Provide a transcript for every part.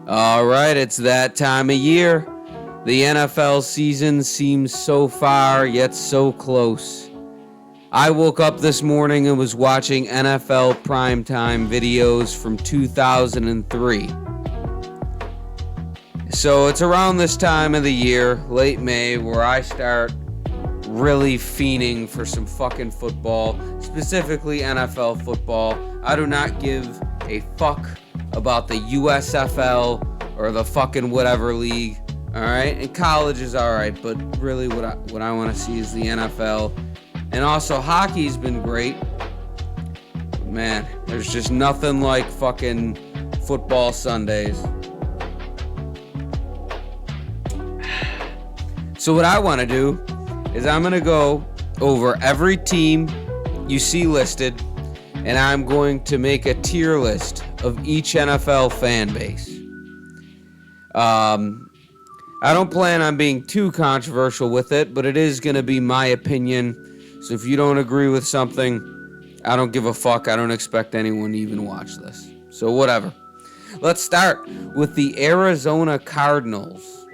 All right, it's that time of year. The NFL season seems so far, yet so close. I woke up this morning and was watching NFL primetime videos from 2003. So it's around this time of the year, late May, where I start really fiending for some fucking football, specifically NFL football. I do not give a fuck about the USFL or the fucking whatever league, all right? And college is all right, but really what I want to see is the NFL. And also hockey's been great. But man, there's just nothing like fucking football Sundays. So what I want to do is I'm going to go over every team you see listed, and I'm going to make a tier list of each NFL fan base. I don't plan on being too controversial with it, but it is going to be my opinion. So if you don't agree with something, I don't give a fuck. I don't expect anyone to even watch this. So whatever. Let's start with the Arizona Cardinals.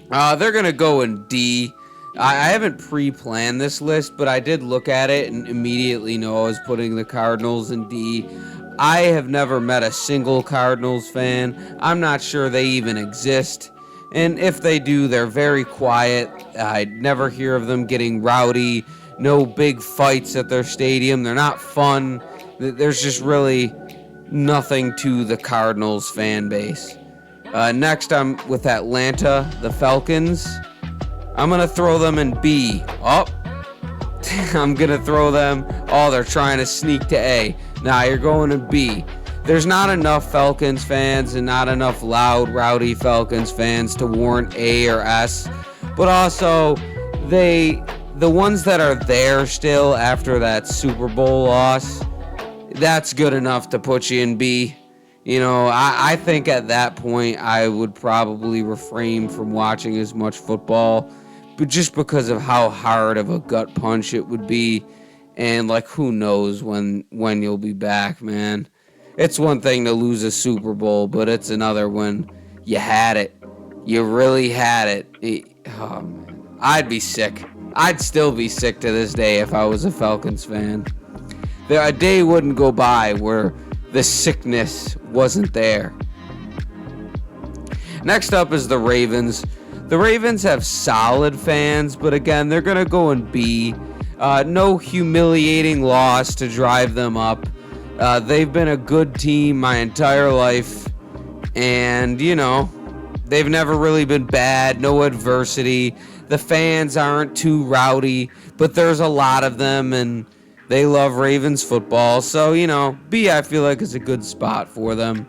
They're going to go in D. I haven't pre-planned this list, but I did look at it and immediately know I was putting the Cardinals in D. I have never met a single Cardinals fan. I'm not sure they even exist. And if they do, they're very quiet. I never hear of them getting rowdy. No big fights at their stadium. They're not fun. There's just really nothing to the Cardinals fan base. Next, I'm with Atlanta, the Falcons. I'm going to throw them in B. Oh, I'm going to throw them. Oh, they're trying to sneak to A. Nah, you're going to B. There's not enough Falcons fans and not enough loud, rowdy Falcons fans to warrant A or S. But also, the ones that are there still after that Super Bowl loss, that's good enough to put you in B. You know, I think at that point I would probably refrain from watching as much football, but just because of how hard of a gut punch it would be, and like who knows when you'll be back, man. It's one thing to lose a Super Bowl, but it's another when you had it. You really had it. Oh, man. I'd be sick. I'd still be sick to this day if I was a Falcons fan. A day wouldn't go by where the sickness wasn't there. Next up is the Ravens. The Ravens have solid fans, but again, they're going to go in B. No humiliating loss to drive them up. They've been a good team my entire life, and, you know, they've never really been bad, no adversity. The fans aren't too rowdy, but there's a lot of them, and they love Ravens football. So, you know, B, I feel like, is a good spot for them.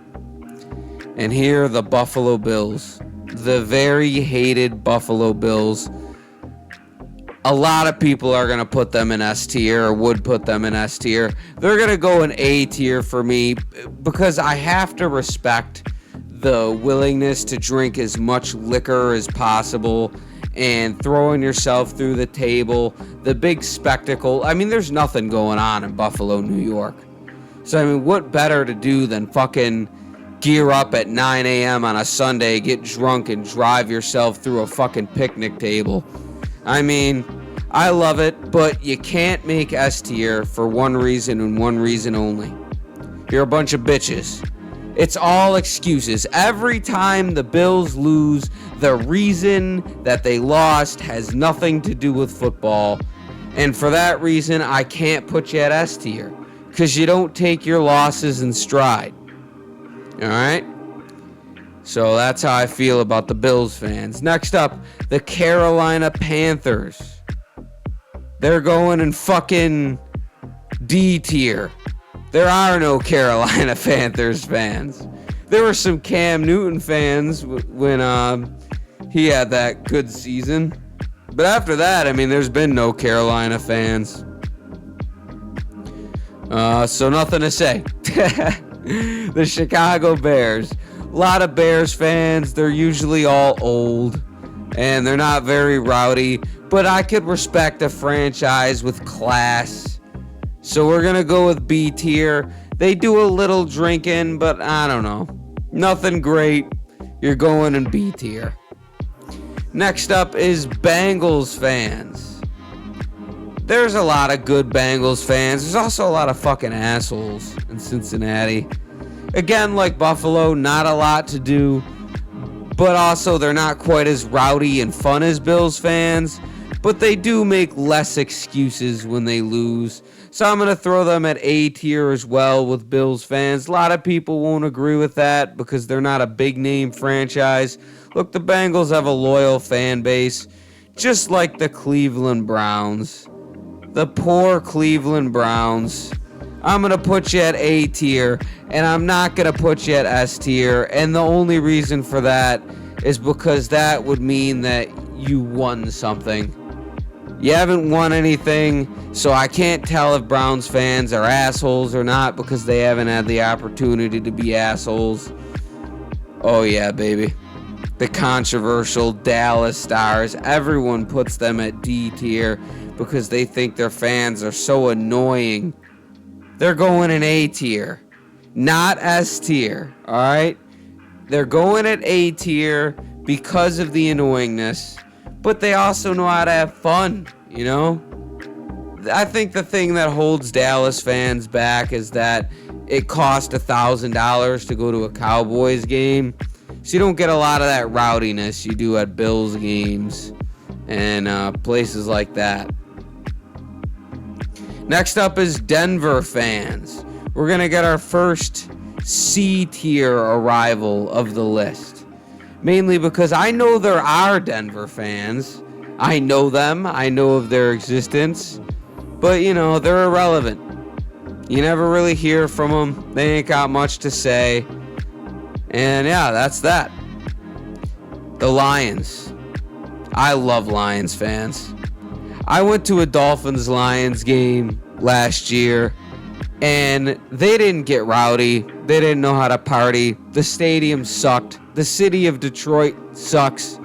And here, the Buffalo Bills. The very hated Buffalo Bills. A lot of people are going to put them in S tier or would put them in S tier. They're going to go in A tier for me because I have to respect the willingness to drink as much liquor as possible and throwing yourself through the table, the big spectacle. I mean, there's nothing going on in Buffalo, New York. So, I mean, what better to do than fucking gear up at 9 a.m. on a Sunday, get drunk, and drive yourself through a fucking picnic table? I mean, I love it, but you can't make S tier for one reason and one reason only. You're a bunch of bitches. It's all excuses. Every time the Bills lose, the reason that they lost has nothing to do with football. And for that reason, I can't put you at S tier, because you don't take your losses in stride. Alright? So that's how I feel about the Bills fans. Next up, the Carolina Panthers. They're going in fucking D tier. There are no Carolina Panthers fans. There were some Cam Newton fans when he had that good season. But after that, I mean, there's been no Carolina fans. So nothing to say. The Chicago Bears. A lot of Bears fans. They're usually all old, and they're not very rowdy. But I could respect a franchise with class. So we're going to go with B tier. They do a little drinking, but I don't know. Nothing great. You're going in B tier. Next up is Bengals fans. There's a lot of good Bengals fans. There's also a lot of fucking assholes in Cincinnati. Again, like Buffalo, not a lot to do, but also they're not quite as rowdy and fun as Bills fans, but they do make less excuses when they lose. So I'm going to throw them at A tier as well with Bills fans. A lot of people won't agree with that because they're not a big name franchise. Look, the Bengals have a loyal fan base, just like the Cleveland Browns. The poor Cleveland Browns. I'm going to put you at A tier, and I'm not going to put you at S tier. And the only reason for that is because that would mean that you won something. You haven't won anything, so I can't tell if Browns fans are assholes or not because they haven't had the opportunity to be assholes. Oh yeah, baby. The controversial Dallas Stars. Everyone puts them at D tier because they think their fans are so annoying. They're going in A tier, not S tier, alright? They're going at A tier because of the annoyingness, but they also know how to have fun, you know? I think the thing that holds Dallas fans back is that it cost $1,000 to go to a Cowboys game, so you don't get a lot of that rowdiness you do at Bills games and places like that. Next up is Denver fans. We're going to get our first C tier arrival of the list. Mainly because I know there are Denver fans. I know them. I know of their existence. But, you know, they're irrelevant. You never really hear from them. They ain't got much to say. And yeah, that's that. The Lions. I love Lions fans. I went to a Dolphins-Lions game last year, and they didn't get rowdy. They didn't know how to party. The stadium sucked. The city of Detroit sucks.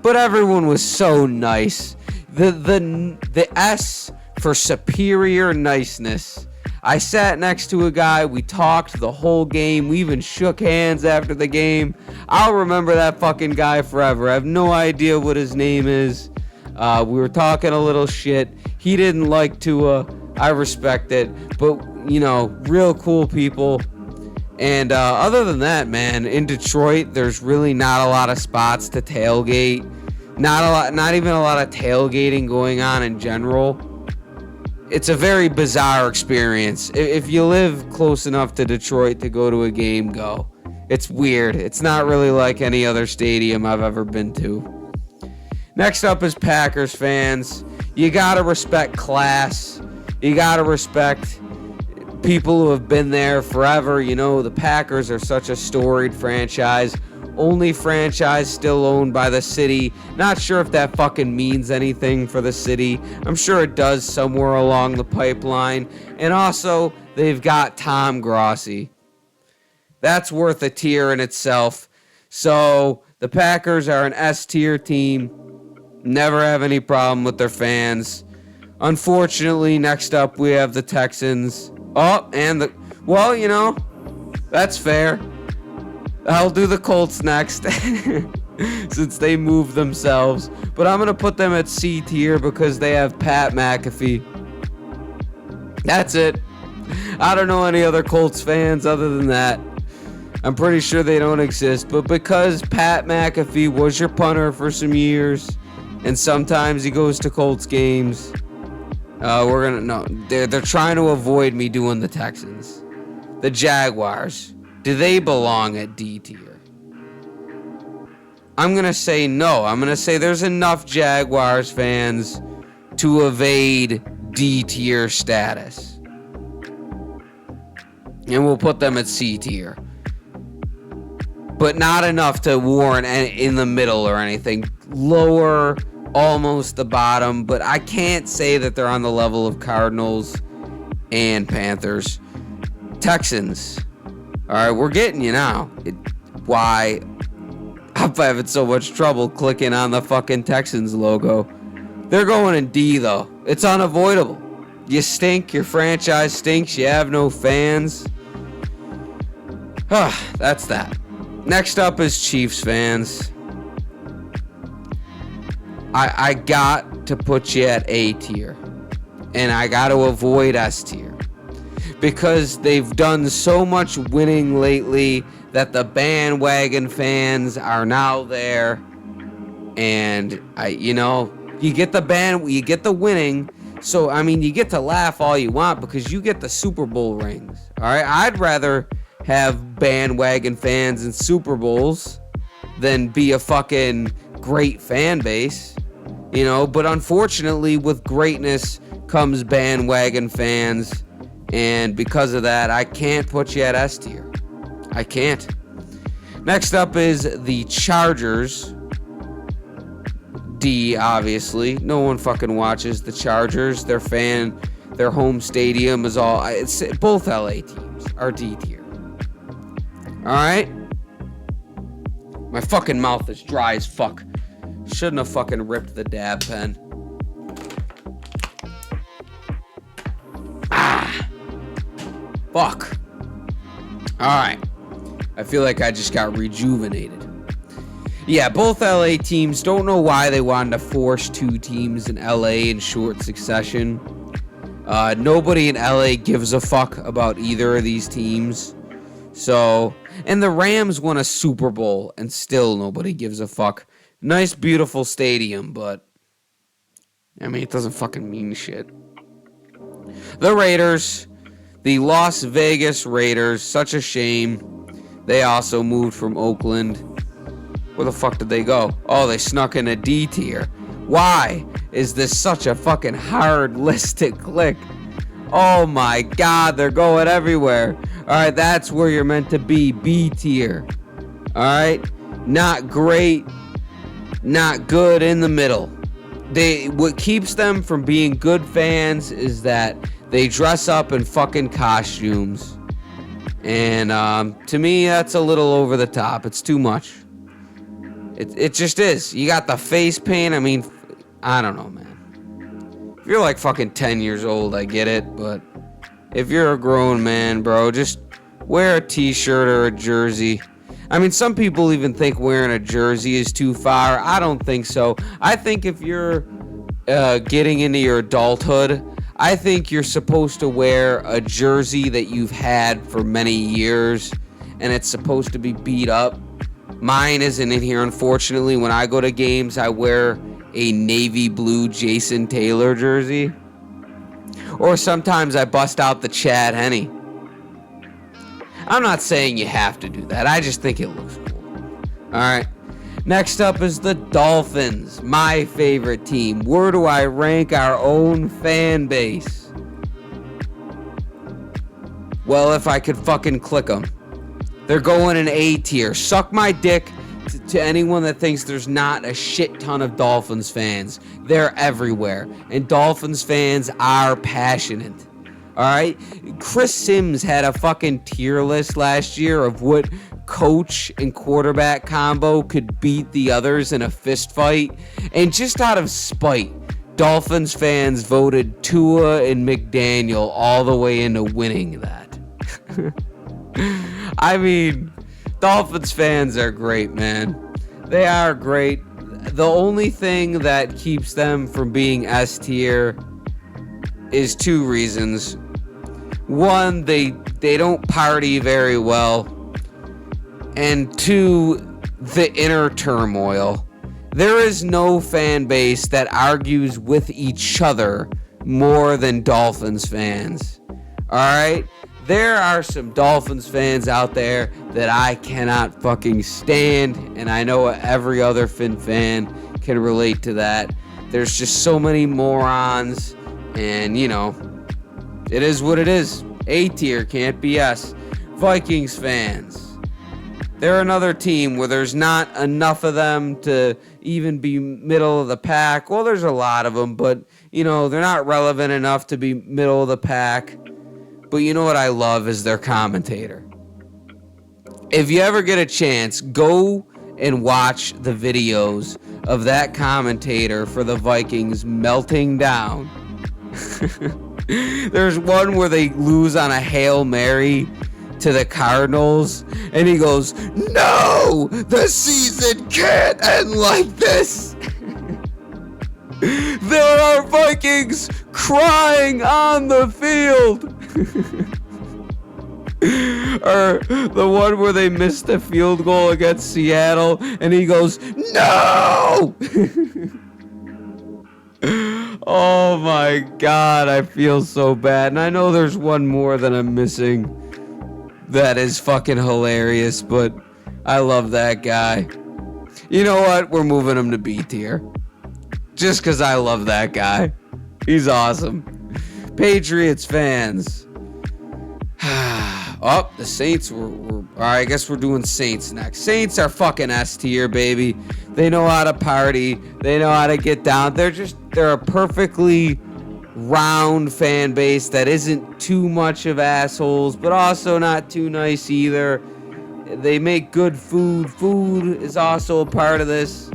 But everyone was so nice. The S for superior niceness. I sat next to a guy. We talked the whole game. We even shook hands after the game. I'll remember that fucking guy forever. I have no idea what his name is. We were talking a little shit. He didn't like Tua. I respect it. But, you know, real cool people. And other than that, man, in Detroit, there's really not a lot of spots to tailgate. Not even a lot of tailgating going on in general. It's a very bizarre experience. If you live close enough to Detroit to go to a game, go. It's weird. It's not really like any other stadium I've ever been to. Next up is Packers fans. You gotta respect class. You gotta respect people who have been there forever. You know, the Packers are such a storied franchise. Only franchise still owned by the city. Not sure if that fucking means anything for the city. I'm sure it does somewhere along the pipeline. And also, they've got Tom Grossi. That's worth a tier in itself. So, the Packers are an S tier team. Never have any problem with their fans. Unfortunately, next up we have the Texans. Well, you know, that's fair. I'll do the Colts next since they moved themselves. But I'm going to put them at C tier because they have Pat McAfee. That's it. I don't know any other Colts fans other than that. I'm pretty sure they don't exist. But because Pat McAfee was your punter for some years, and sometimes he goes to Colts games, they're trying to avoid me doing the Texans. The Jaguars. Do they belong at D tier? I'm going to say no. I'm going to say there's enough Jaguars fans to evade D tier status. And we'll put them at C tier. But not enough to warrant in the middle or anything. Lower, almost the bottom. But I can't say that they're on the level of Cardinals and Panthers. Texans. All right, we're getting you now. Why? I'm having so much trouble clicking on the fucking Texans logo. They're going in D, though. It's unavoidable. You stink. Your franchise stinks. You have no fans. That's that. Next up is Chiefs fans. I got to put you at A tier. And I got to avoid S tier. Because they've done so much winning lately that the bandwagon fans are now there. And you get the winning. So, I mean, you get to laugh all you want because you get the Super Bowl rings. All right? I'd rather have bandwagon fans and Super Bowls than be a fucking great fan base. But unfortunately, with greatness comes bandwagon fans. And because of that, I can't put you at S tier. I can't. Next up is the Chargers. D, obviously. No one fucking watches the Chargers. Their home stadium is all... It's both LA teams are D tier. Alright? My fucking mouth is dry as fuck. Shouldn't have fucking ripped the dab pen. Fuck. Alright. I feel like I just got rejuvenated. Yeah, both LA teams, don't know why they wanted to force two teams in LA in short succession. Nobody in LA gives a fuck about either of these teams. So, and the Rams won a Super Bowl and still nobody gives a fuck. Nice, beautiful stadium, but I mean, it doesn't fucking mean shit. The Raiders, the Las Vegas Raiders, such a shame. They also moved from Oakland. Where the fuck did they go? Oh, they snuck in a D tier. Why is this such a fucking hard list to click? Oh my god, they're going everywhere. Alright, that's where you're meant to be. B tier. Alright? Not great. Not good, in the middle. What keeps them from being good fans is that they dress up in fucking costumes. And to me, that's a little over the top. It's too much. It just is. You got the face paint. I mean, I don't know, man. If you're like fucking 10 years old, I get it. But if you're a grown man, bro, just wear a t-shirt or a jersey. I mean, some people even think wearing a jersey is too far. I don't think so. I think if you're getting into your adulthood, I think you're supposed to wear a jersey that you've had for many years, and it's supposed to be beat up. Mine isn't in here, unfortunately. When I go to games, I wear a navy blue Jason Taylor jersey. Or sometimes I bust out the Chad Henne. I'm not saying you have to do that. I just think it looks cool. Alright. Next up is the Dolphins, my favorite team. Where do I rank our own fan base? Well, if I could fucking click them. They're going in A tier. Suck my dick to anyone that thinks there's not a shit ton of Dolphins fans. They're everywhere. And Dolphins fans are passionate. Alright? Chris Sims had a fucking tier list last year of what coach and quarterback combo could beat the others in a fist fight. And just out of spite, Dolphins fans voted Tua and McDaniel all the way into winning that. I mean, Dolphins fans are great, man. They are great. The only thing that keeps them from being S tier is two reasons. One, they don't party very well. And two, the inner turmoil. There is no fan base that argues with each other more than Dolphins fans. Alright? There are some Dolphins fans out there that I cannot fucking stand, and I know every other Fin fan can relate to that. There's just so many morons, and it is what it is. A tier, can't be S. Vikings fans. They're another team where there's not enough of them to even be middle of the pack. Well, there's a lot of them, but, they're not relevant enough to be middle of the pack. But you know what I love is their commentator. If you ever get a chance, go and watch the videos of that commentator for the Vikings melting down. There's one where they lose on a Hail Mary to the Cardinals, and he goes, "No, the season can't end like this." There are Vikings crying on the field. Or the one where they missed the field goal against Seattle, and he goes, "No!" Oh my God, I feel so bad. And I know there's one more that I'm missing that is fucking hilarious, but I love that guy. You know what? We're moving him to B tier. Just because I love that guy. He's awesome. Patriots fans. Oh, the Saints were all right, I guess we're doing Saints next. Saints are fucking S tier, baby. They know how to party. They know how to get down. They're a perfectly round fan base that isn't too much of assholes, but also not too nice either. They make good food. Food is also a part of this.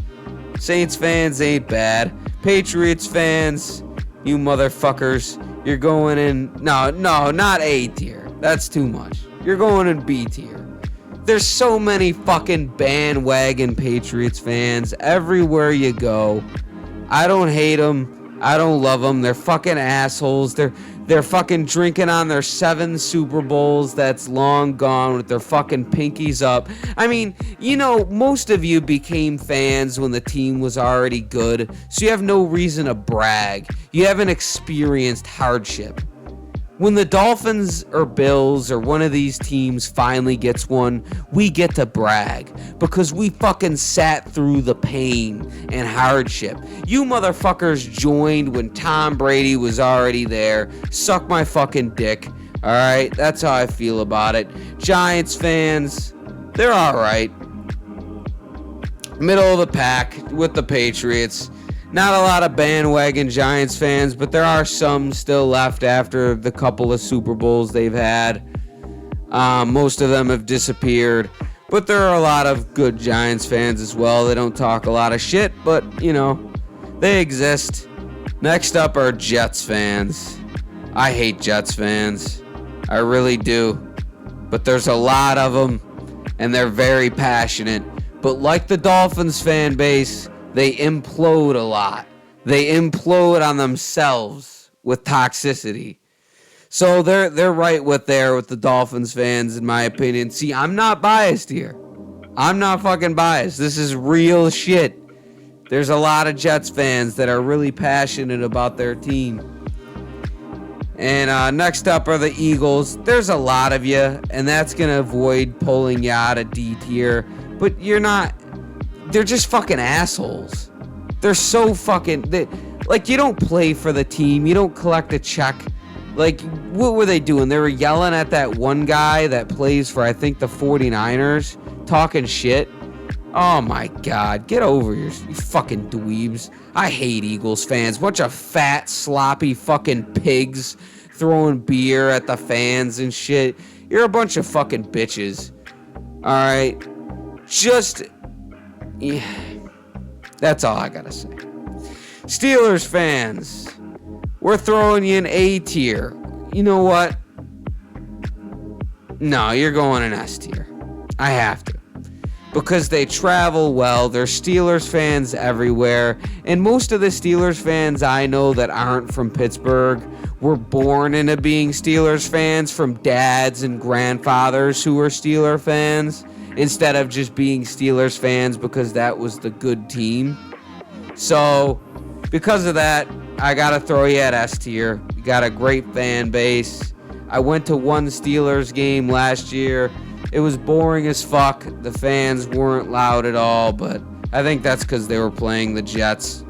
Saints fans ain't bad. Patriots fans, you motherfuckers, you're going in... No, not A tier. That's too much. You're going in B tier. There's so many fucking bandwagon Patriots fans everywhere you go. I don't hate them. I don't love them. They're fucking assholes. They're fucking drinking on their 7 Super Bowls that's long gone with their fucking pinkies up. I mean, you know, most of you became fans when the team was already good, so you have no reason to brag. You haven't experienced hardship. When the Dolphins or Bills or one of these teams finally gets one, we get to brag because we fucking sat through the pain and hardship. You motherfuckers joined when Tom Brady was already there. Suck my fucking dick. All right, that's how I feel about it. Giants fans, they're all right. Middle of the pack with the Patriots. Not a lot of bandwagon Giants fans, but there are some still left after the couple of Super Bowls they've had. Most of them have disappeared, but there are a lot of good Giants fans as well. They don't talk a lot of shit, but, you know, they exist. Next up are Jets fans. I hate Jets fans. I really do. But there's a lot of them, and they're very passionate. But like the Dolphins fan base, they implode a lot. They implode on themselves with toxicity. So they're right with the Dolphins fans, in my opinion. See, I'm not biased here. I'm not fucking biased. This is real shit. There's a lot of Jets fans that are really passionate about their team. And next up are the Eagles. There's a lot of you, and that's going to avoid pulling you out of D tier. But you're not... They're just fucking assholes. They're so fucking... like, you don't play for the team. You don't collect a check. Like, what were they doing? They were yelling at that one guy that plays for, I think, the 49ers. Talking shit. Oh, my God. Get over you fucking dweebs. I hate Eagles fans. Bunch of fat, sloppy fucking pigs throwing beer at the fans and shit. You're a bunch of fucking bitches. Alright? Just... yeah, that's all I gotta say. Steelers fans, we're throwing you an A tier. You know what? No, you're going in S tier. I have to. Because they travel well. There's Steelers fans everywhere. And most of the Steelers fans I know that aren't from Pittsburgh were born into being Steelers fans from dads and grandfathers who were Steeler fans, instead of just being Steelers fans because that was the good team. So, because of that, I gotta throw you at S tier. You got a great fan base. I went to one Steelers game last year. It was boring as fuck. The fans weren't loud at all, but I think that's because they were playing the Jets.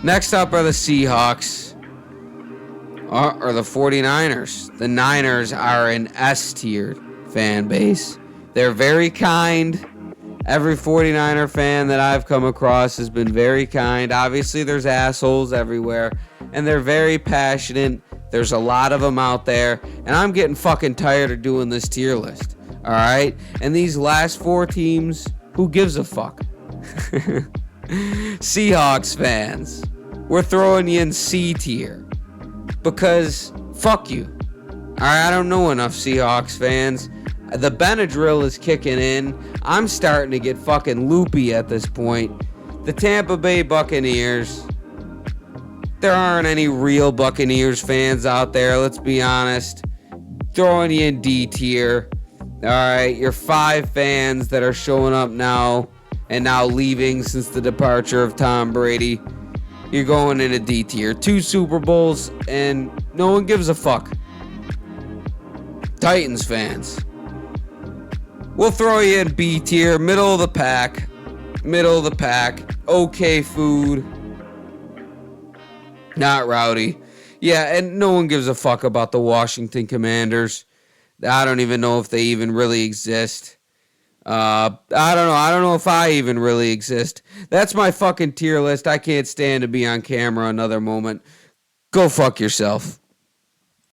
Next up are the Seahawks. Or the 49ers. The Niners are an S tier fan base. They're very kind. Every 49er fan that I've come across has been very kind. Obviously, there's assholes everywhere, and they're very passionate. There's a lot of them out there, and I'm getting fucking tired of doing this tier list. All right? And these last 4 teams, who gives a fuck? Seahawks fans, we're throwing you in C tier because fuck you. I don't know enough Seahawks fans. The Benadryl is kicking in. I'm starting to get fucking loopy at this point. The Tampa Bay Buccaneers. There aren't any real Buccaneers fans out there, let's be honest. Throwing you in D tier. Alright, you're 5 fans that are showing up now and now leaving since the departure of Tom Brady. You're going in a D tier. 2 Super Bowls and no one gives a fuck. Titans fans. We'll throw you in B tier, middle of the pack. Middle of the pack. Okay food. Not rowdy. Yeah, and no one gives a fuck about the Washington Commanders. I don't even know if they even really exist. I don't know. I don't know if I even really exist. That's my fucking tier list. I can't stand to be on camera another moment. Go fuck yourself.